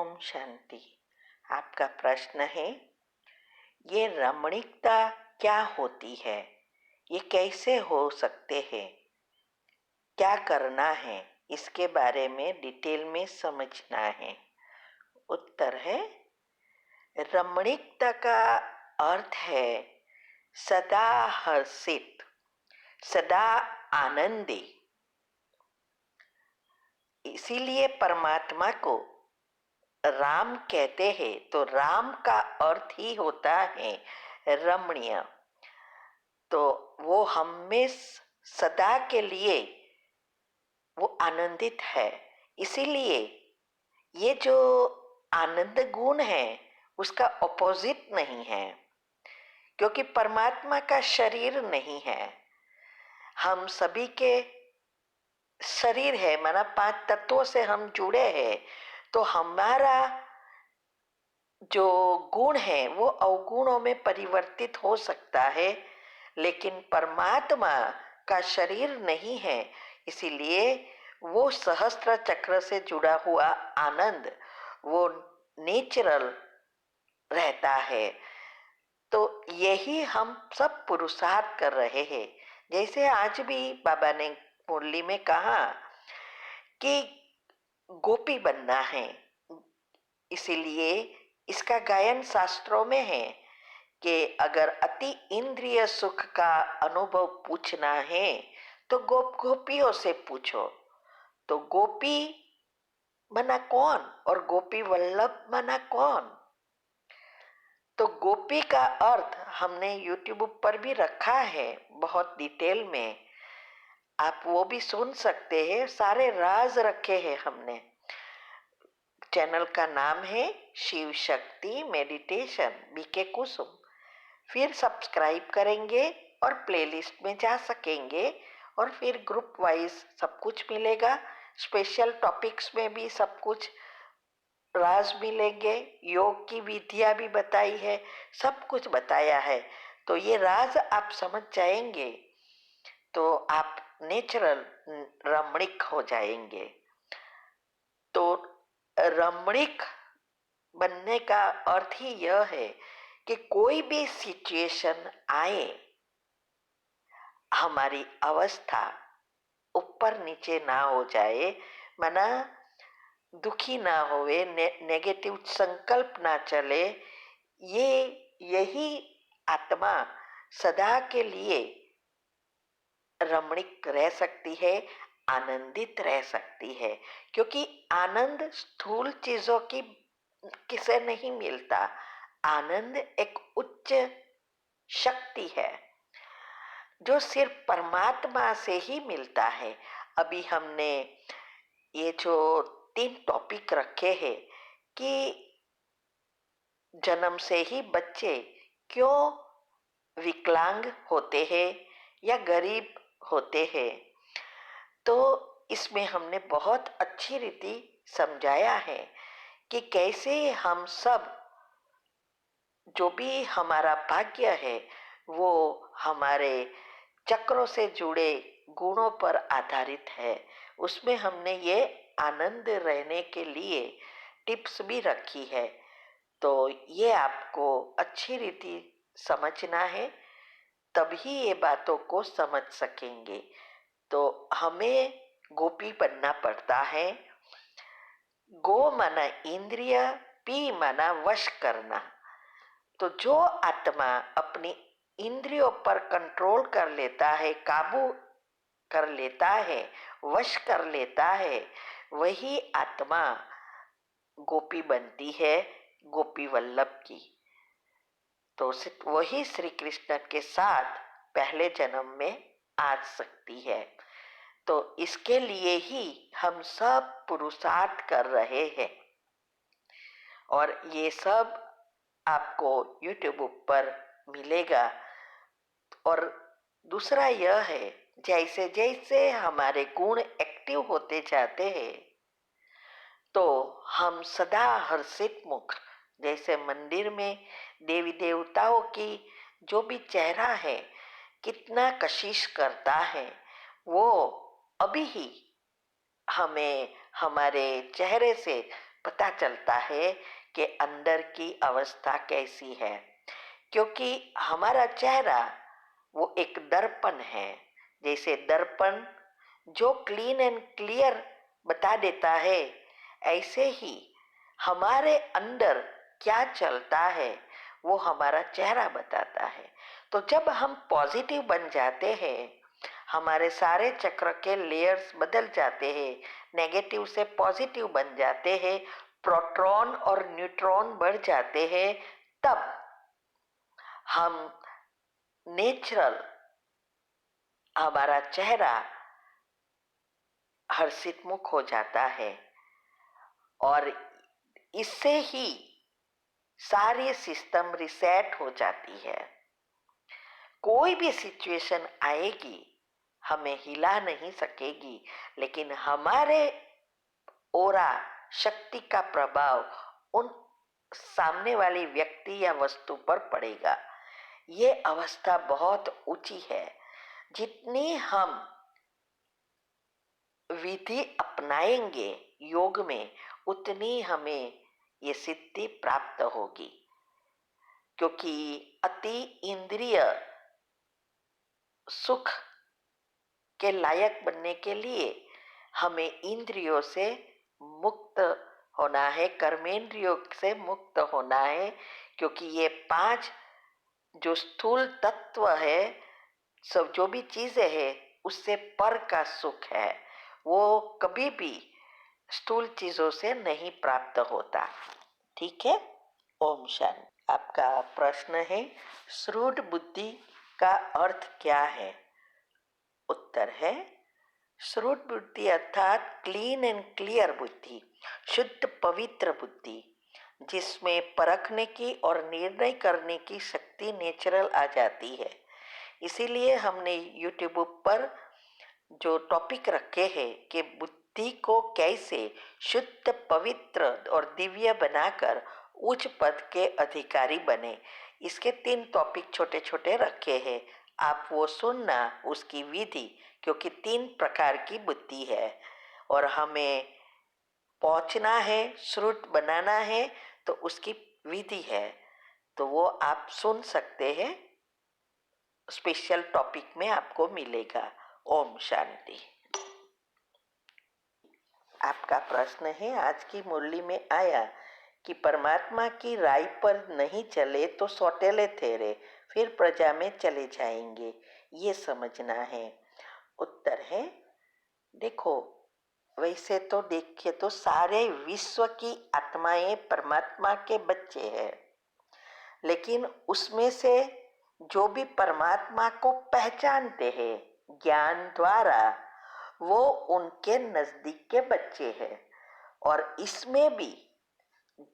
ओम शांति। आपका प्रश्न है, ये रमणीकता क्या होती है, ये कैसे हो सकते हैं, क्या करना है, इसके बारे में डिटेल में समझना है। उत्तर है, रमणीकता का अर्थ है सदा हर्षित, सदा आनंदी। इसीलिए परमात्मा को राम कहते हैं, तो राम का अर्थ ही होता है रमणीय। तो वो हमेशा सदा के लिए वो आनंदित है। इसीलिए ये जो आनंद गुण है उसका ऑपोजिट नहीं है, क्योंकि परमात्मा का शरीर नहीं है, हम सभी के शरीर है, माना 5 तत्वों से हम जुड़े हैं। तो हमारा जो गुण है वो अवगुणों में परिवर्तित हो सकता है, लेकिन परमात्मा का शरीर नहीं है। इसीलिए वो सहस्त्र चक्र से जुड़ा हुआ आनंद वो नेचुरल रहता है। तो यही हम सब पुरुषार्थ कर रहे हैं। जैसे आज भी बाबा ने मुरली में कहा कि गोपी बनना है, इसीलिए इसका गायन शास्त्रों में है कि अगर अति इंद्रिय सुख का अनुभव पूछना है तो गोपियों से पूछो। तो गोपी बना कौन और गोपी वल्लभ बना कौन? तो गोपी का अर्थ हमने YouTube पर भी रखा है बहुत डिटेल में, आप वो भी सुन सकते हैं। सारे राज रखे हैं हमने। चैनल का नाम है शिव शक्ति मेडिटेशन बीके कुसुम। फिर सब्सक्राइब करेंगे और प्लेलिस्ट में जा सकेंगे, और फिर ग्रुप वाइज सब कुछ मिलेगा। स्पेशल टॉपिक्स में भी सब कुछ राज मिलेंगे, योग की विधियां भी बताई है, सब कुछ बताया है। तो ये राज आप समझ जाएंगे तो आप नेचुरल रमणीक हो जाएंगे। तो रमणीक बनने का अर्थ ही यह है कि कोई भी सिचुएशन आए, हमारी अवस्था ऊपर नीचे ना हो जाए, माना दुखी ना होवे, नेगेटिव संकल्प ना चले। यही आत्मा सदा के लिए रमणीक रह सकती है, आनंदित रह सकती है। क्योंकि आनंद स्थूल चीजों की किसे नहीं मिलता। आनंद एक उच्च शक्ति है जो सिर्फ परमात्मा से ही मिलता है। अभी हमने ये जो 3 टॉपिक रखे हैं कि जन्म से ही बच्चे क्यों विकलांग होते हैं या गरीब होते हैं, तो इसमें हमने बहुत अच्छी रीति समझाया है कि कैसे हम सब जो भी हमारा भाग्य है वो हमारे चक्रों से जुड़े गुणों पर आधारित है। उसमें हमने ये आनंद रहने के लिए टिप्स भी रखी है। तो ये आपको अच्छी रीति समझना है, तभी ये बातों को समझ सकेंगे। तो हमें गोपी बनना पड़ता है। गो माना इंद्रिय, पी माना वश करना। तो जो आत्मा अपनी इंद्रियों पर कंट्रोल कर लेता है, काबू कर लेता है, वश कर लेता है, वही आत्मा गोपी बनती है, गोपी वल्लभ की। तो वही श्री कृष्ण के साथ पहले जन्म में आ सकती है। तो इसके लिए ही हम सब पुरुषार्थ कर रहे हैं, और ये सब आपको YouTube पर मिलेगा। और दूसरा यह है, जैसे जैसे हमारे गुण एक्टिव होते जाते हैं तो हम सदा हर्षित मुख, जैसे मंदिर में देवी देवताओं की जो भी चेहरा है कितना कशिश करता है, वो अभी ही हमें हमारे चेहरे से पता चलता है कि अंदर की अवस्था कैसी है। क्योंकि हमारा चेहरा वो एक दर्पण है। जैसे दर्पण जो क्लीन एंड क्लियर बता देता है, ऐसे ही हमारे अंदर क्या चलता है वो हमारा चेहरा बताता है। तो जब हम पॉजिटिव बन जाते हैं, हमारे सारे चक्र के लेयर्स बदल जाते हैं, नेगेटिव से पॉजिटिव बन जाते हैं, प्रोटॉन और न्यूट्रॉन बढ़ जाते हैं, तब हम नेचुरल हमारा चेहरा हर्षित मुख हो जाता है। और इससे ही सारी सिस्टम रिसेट हो जाती है। कोई भी सिचुएशन आएगी हमें हिला नहीं सकेगी, लेकिन हमारे ओरा शक्ति का प्रभाव उन सामने वाली व्यक्ति या वस्तु पर पड़ेगा। ये अवस्था बहुत ऊंची है। जितनी हम विधि अपनाएंगे योग में, उतनी हमें ये सिद्धि प्राप्त होगी। क्योंकि अति इंद्रिय सुख के लायक बनने के लिए हमें इंद्रियों से मुक्त होना है, कर्मेंद्रियों से मुक्त होना है। क्योंकि ये 5 जो स्थूल तत्व है, सब जो भी चीजें हैं, उससे पर का सुख है, वो कभी भी स्थूल चीजों से नहीं प्राप्त होता। ठीक है। ओम शांति। आपका प्रश्न है, श्रूड बुद्धि का अर्थ क्या है? उत्तर है, श्रूड बुद्धि अर्थात क्लीन एंड क्लियर बुद्धि, शुद्ध पवित्र बुद्धि, जिसमें परखने की और निर्णय करने की शक्ति नेचुरल आ जाती है। इसीलिए हमने यूट्यूब पर जो टॉपिक रखे हैं कि बुद्धि को कैसे शुद्ध पवित्र और दिव्य बनाकर उच्च पद के अधिकारी बने, इसके 3 टॉपिक छोटे छोटे रखे हैं। आप वो सुनना, उसकी विधि, क्योंकि 3 प्रकार की बुद्धि है और हमें पहुंचना है, श्रुत बनाना है, तो उसकी विधि है। तो वो आप सुन सकते हैं, स्पेशल टॉपिक में आपको मिलेगा। ओम शांति। आपका प्रश्न है, आज की मुरली में आया कि परमात्मा की राय पर नहीं चले तो सौतेले ठहरे, फिर प्रजा में चले जाएंगे, ये समझना है। उत्तर है, देखो, वैसे तो देखिए तो सारे विश्व की आत्माएं परमात्मा के बच्चे हैं, लेकिन उसमें से जो भी परमात्मा को पहचानते हैं ज्ञान द्वारा, वो उनके नजदीक के बच्चे हैं। और इसमें भी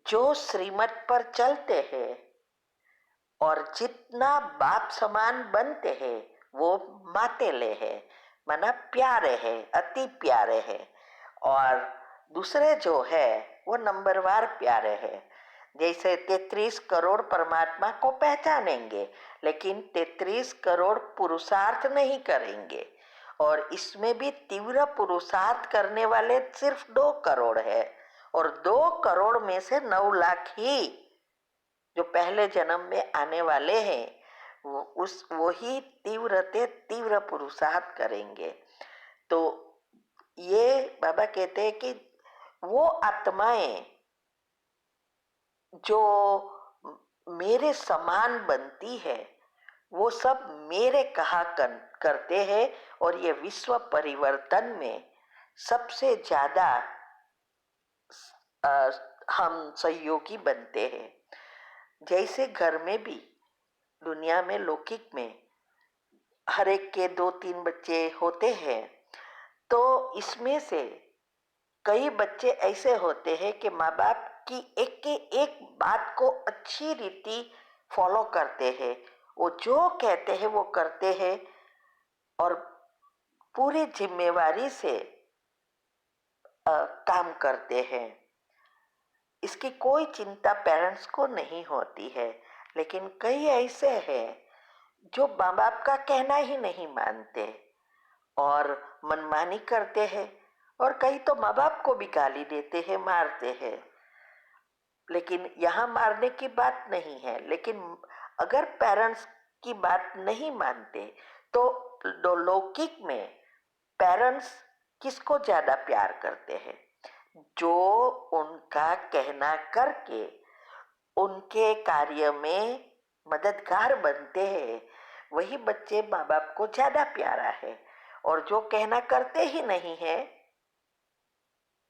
जो श्रीमत पर चलते हैं और जितना बाप समान बनते हैं, वो मातेले हैं, माना प्यारे हैं, अति प्यारे हैं। और दूसरे जो है वो नंबरवार प्यारे हैं। जैसे 33 करोड़ परमात्मा को पहचानेंगे, लेकिन 33 करोड़ पुरुषार्थ नहीं करेंगे। और इसमें भी तीव्र पुरुषार्थ करने वाले सिर्फ 2 करोड़ है, और 2 करोड़ में से 9 लाख ही जो पहले जन्म में आने वाले हैं, वो ही तीव्र पुरुषार्थ करेंगे। तो ये बाबा कहते हैं कि वो आत्माएं जो मेरे समान बनती है, वो सब मेरे कहा करते हैं। और ये विश्व परिवर्तन में सबसे ज्यादा हम सहयोगी बनते हैं। जैसे घर में भी, दुनिया में, लौकिक में हर एक के 2-3 बच्चे होते हैं, तो इसमें से कई बच्चे ऐसे होते हैं कि माँ बाप की एक के एक बात को अच्छी रीति फॉलो करते हैं, वो जो कहते हैं वो करते हैं और पूरी जिम्मेवारी से काम करते हैं। इसकी कोई चिंता पेरेंट्स को नहीं होती है। लेकिन कई ऐसे हैं जो माँ बाप का कहना ही नहीं मानते और मनमानी करते हैं, और कई तो माँ बाप को भी गाली देते हैं, मारते हैं। लेकिन यहाँ मारने की बात नहीं है। लेकिन अगर पेरेंट्स की बात नहीं मानते तो लौकिक में पेरेंट्स किसको ज्यादा प्यार करते हैं? जो उनका कहना करके उनके कार्य में मददगार बनते हैं, वही बच्चे माँ बाप को ज्यादा प्यारा है। और जो कहना करते ही नहीं है,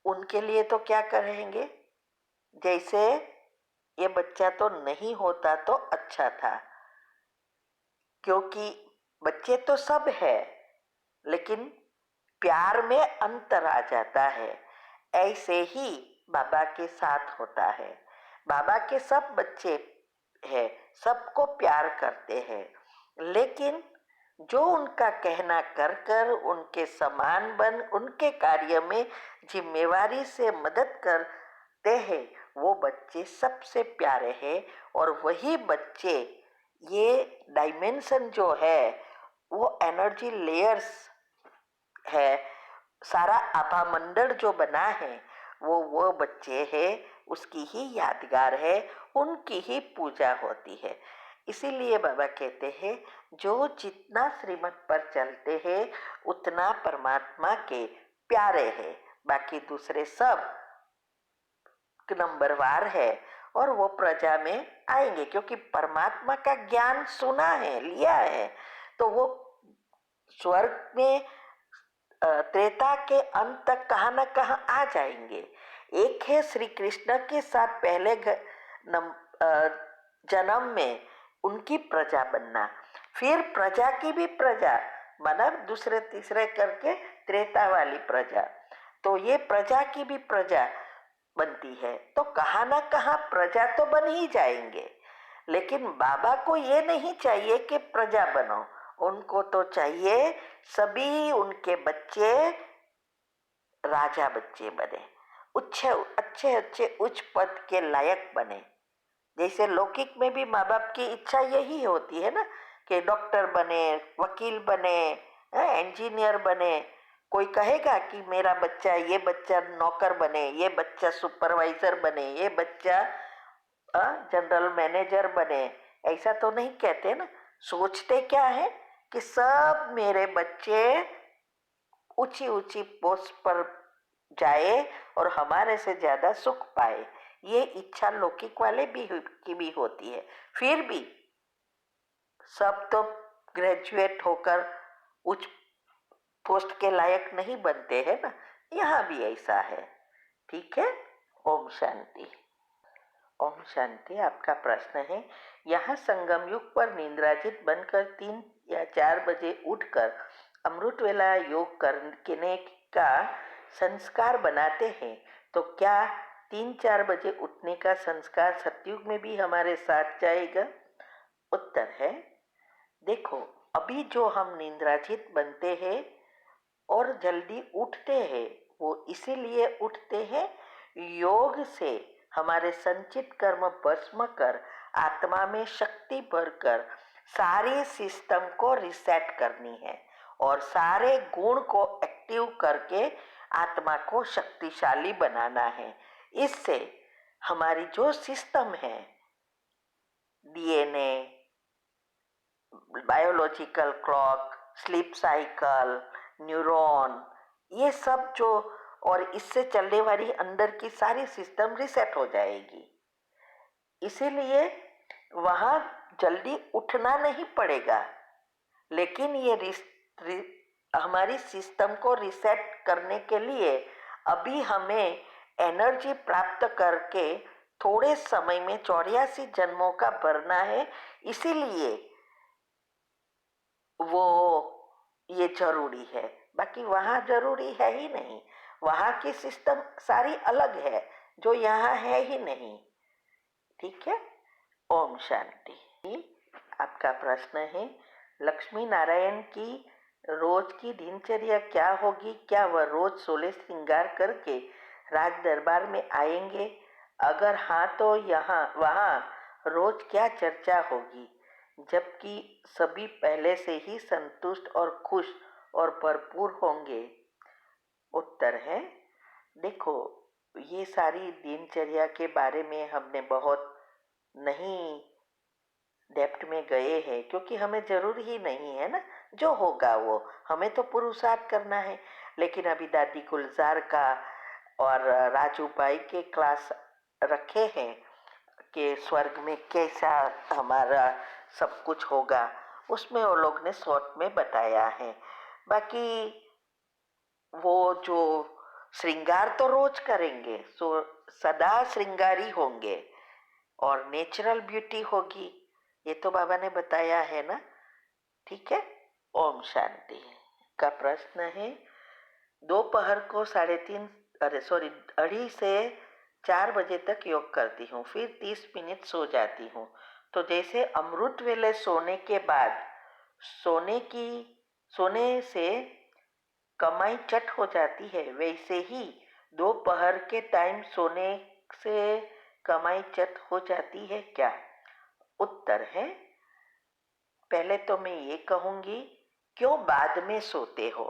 उनके लिए तो क्या करेंगे? जैसे ये बच्चा तो नहीं होता तो अच्छा था, क्योंकि बच्चे तो सब है, लेकिन प्यार में अंतर आ जाता है। ऐसे ही बाबा के साथ होता है। बाबा के सब बच्चे हैं, सबको प्यार करते हैं, लेकिन जो उनका कहना कर कर उनके समान बन उनके कार्य में जिम्मेवारी से मदद करते हैं, वो बच्चे सबसे प्यारे हैं। और वही बच्चे, ये डायमेंशन जो है, वो एनर्जी लेयर्स है, सारा आभा मंडल जो बना है, वो बच्चे हैं, उसकी ही यादगार है, उनकी ही पूजा होती है। इसीलिए बाबा कहते हैं, जो जितना श्रीमत पर चलते हैं उतना परमात्मा के प्यारे हैं, बाकी दूसरे सब नंबरवार है और वो प्रजा में आएंगे, क्योंकि परमात्मा का ज्ञान सुना है, लिया है, तो वो स्वर्ग में त्रेता के अंत तक कहाँ न कहाँ आ जाएंगे। एक है श्री कृष्ण के साथ पहले जन्म में उनकी प्रजा बनना, फिर प्रजा की भी प्रजा, मतलब दूसरे तीसरे करके त्रेता वाली प्रजा, तो ये प्रजा की भी प्रजा बनती है। तो कहाँ ना कहाँ प्रजा तो बन ही जाएंगे, लेकिन बाबा को ये नहीं चाहिए कि प्रजा बनो, उनको तो चाहिए सभी उनके बच्चे राजा बच्चे बने, अच्छे अच्छे अच्छे उच्च पद के लायक बने। जैसे लौकिक में भी माँ बाप की इच्छा यही होती है ना, कि डॉक्टर बने, वकील बने, इंजीनियर बने। कोई कहेगा कि मेरा बच्चा, ये बच्चा नौकर बने, ये बच्चा सुपरवाइजर बने, ये बच्चा जनरल मैनेजर बने, ऐसा तो नहीं कहते ना। सोचते क्या है कि सब मेरे बच्चे ऊंची ऊंची पोस्ट पर जाए और हमारे से ज्यादा सुख पाए, ये इच्छा लौकिक वाले की भी होती है। फिर भी सब तो ग्रेजुएट होकर उच्च पोस्ट के लायक नहीं बनते हैं ना, यहाँ भी ऐसा है। ठीक है। ओम शांति। ओम शांति। आपका प्रश्न है, यहाँ संगम युग पर निंद्राजित बनकर 3 या 4 बजे उठकर अमृत वेला योग करने का संस्कार बनाते हैं, तो क्या 3-4 बजे उठने का संस्कार सतयुग में भी हमारे साथ जाएगा? उत्तर है, देखो, अभी जो हम निंद्राजित बनते हैं और जल्दी उठते हैं, वो इसीलिए उठते हैं, योग से हमारे संचित कर्म भस्म कर आत्मा में शक्ति भरकर सारे सिस्टम को रिसेट करनी है और सारे गुण को एक्टिव करके आत्मा को शक्तिशाली बनाना है। इससे हमारी जो सिस्टम है, DNA, biological clock, sleep cycle, neuron, ये सब जो, और इससे चलने वाली अंदर की सारी सिस्टम रिसेट हो जाएगी। इसीलिए वहाँ जल्दी उठना नहीं पड़ेगा, लेकिन ये हमारी सिस्टम को रिसेट करने के लिए अभी हमें एनर्जी प्राप्त करके थोड़े समय में 84 जन्मों का भरना है। इसीलिए वो ये जरूरी है, बाकी वहाँ जरूरी है ही नहीं। वहाँ की सिस्टम सारी अलग है जो यहाँ है ही नहीं। ठीक है। ओम शांति। आपका प्रश्न है, लक्ष्मी नारायण की रोज की दिनचर्या क्या होगी? क्या वह रोज 16 श्रृंगार करके राज दरबार में आएंगे? अगर हाँ तो यहाँ वहाँ रोज क्या चर्चा होगी, जबकि सभी पहले से ही संतुष्ट और खुश और भरपूर होंगे? उत्तर है, देखो, ये सारी दिनचर्या के बारे में हमने बहुत नहीं डेप्थ में गए हैं, क्योंकि हमें जरूर ही नहीं है ना, जो होगा वो हमें तो पुरुषार्थ करना है। लेकिन अभी दादी गुलजार का और राजू भाई के क्लास रखे हैं कि स्वर्ग में कैसा हमारा सब कुछ होगा, उसमें वो लोग ने शॉर्ट में बताया है। बाकी वो जो श्रृंगार तो रोज करेंगे, सो सदा श्रृंगारी होंगे और नेचुरल ब्यूटी होगी, ये तो बाबा ने बताया है ना। ठीक है, ओम शांति। का प्रश्न है, दोपहर को 3:30 अरे सॉरी 2:30 से 4 बजे तक योग करती हूँ, फिर 30 मिनट सो जाती हूँ। तो जैसे अमृत वेले सोने के बाद सोने से कमाई चट हो जाती है, वैसे ही दोपहर के टाइम सोने से कमाई चट हो जाती है क्या? उत्तर है, पहले तो मैं ये कहूंगी, क्यों बाद में सोते हो?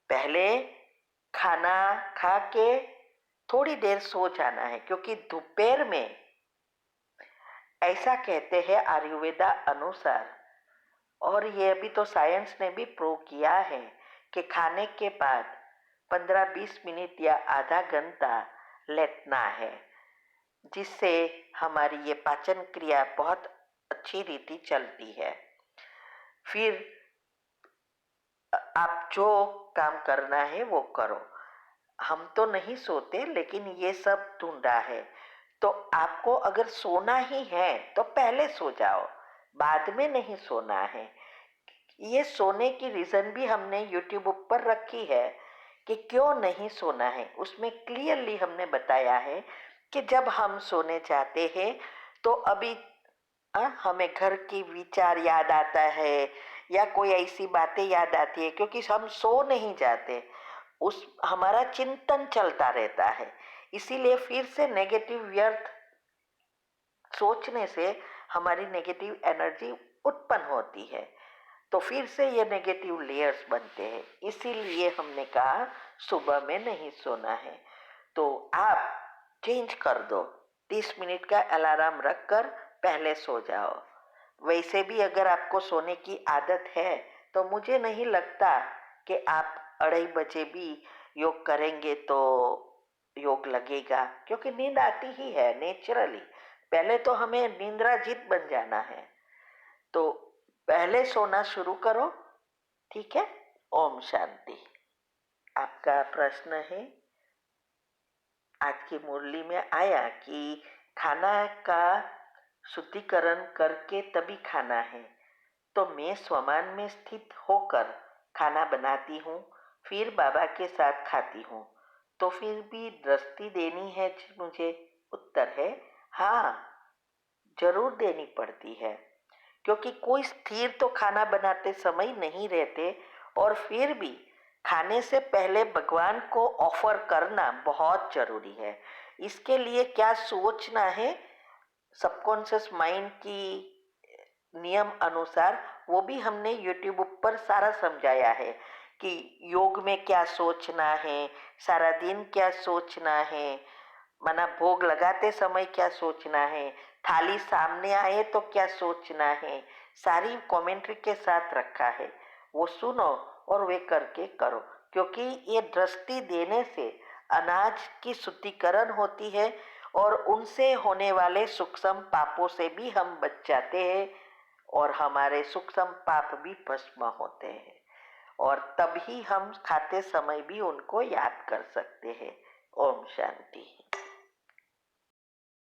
पहले खाना खा के थोड़ी देर सो जाना है, क्योंकि दोपहर में ऐसा कहते हैं आयुर्वेदा अनुसार, और ये अभी तो साइंस ने भी प्रूव किया है कि खाने के बाद 15-20 मिनट या आधा घंटा लेटना है, जिससे हमारी ये पाचन क्रिया बहुत अच्छी रीति चलती है। फिर आप जो काम करना है वो करो। हम तो नहीं सोते, लेकिन ये सब ढूंढा है। तो आपको अगर सोना ही है तो पहले सो जाओ, बाद में नहीं सोना है। ये सोने की रीजन भी हमने यूट्यूब पर रखी है कि क्यों नहीं सोना है। उसमें क्लियरली हमने बताया है कि जब हम सोने जाते हैं तो अभी हमें घर की विचार याद आता है या कोई ऐसी बातें याद आती है, क्योंकि हम सो नहीं जाते, उस हमारा चिंतन चलता रहता है। इसीलिए फिर से नेगेटिव व्यर्थ सोचने से हमारी नेगेटिव एनर्जी उत्पन्न होती है, तो फिर से ये नेगेटिव लेयर्स बनते हैं। इसीलिए हमने कहा सुबह में नहीं सोना है। तो आप चेंज कर दो, 30 मिनट का अलार्म रखकर पहले सो जाओ। वैसे भी अगर आपको सोने की आदत है तो मुझे नहीं लगता कि आप 2:30 बजे भी योग करेंगे तो योग लगेगा, क्योंकि नींद आती ही है नेचुरली। पहले तो हमें निंद्राजीत बन जाना है, तो पहले सोना शुरू करो। ठीक है, ओम शांति। आपका प्रश्न है, आज की मुरली में आया कि खाना का शुद्धिकरण करके तभी खाना है, तो मैं स्वमान में स्थित होकर खाना बनाती हूँ, फिर बाबा के साथ खाती हूँ, तो फिर भी दृष्टि देनी है मुझे? उत्तर है, हाँ, जरूर देनी पड़ती है, क्योंकि कोई स्थिर तो खाना बनाते समय नहीं रहते, और फिर भी खाने से पहले भगवान को ऑफर करना बहुत जरूरी है। इसके लिए क्या सोचना है, सबकॉन्शियस माइंड की नियम अनुसार वो भी हमने यूट्यूब पर सारा समझाया है कि योग में क्या सोचना है, सारा दिन क्या सोचना है, माना भोग लगाते समय क्या सोचना है, थाली सामने आए तो क्या सोचना है, सारी कमेंट्री के साथ रखा है। वो सुनो और वे करके करो, क्योंकि ये दृष्टि देने से अनाज की शुद्धिकरण होती है और उनसे होने वाले सूक्ष्म पापों से भी हम बच जाते हैं, और हमारे सूक्ष्म पाप भी भस्म होते हैं, और तभी हम खाते समय भी उनको याद कर सकते हैं। ओम शांति।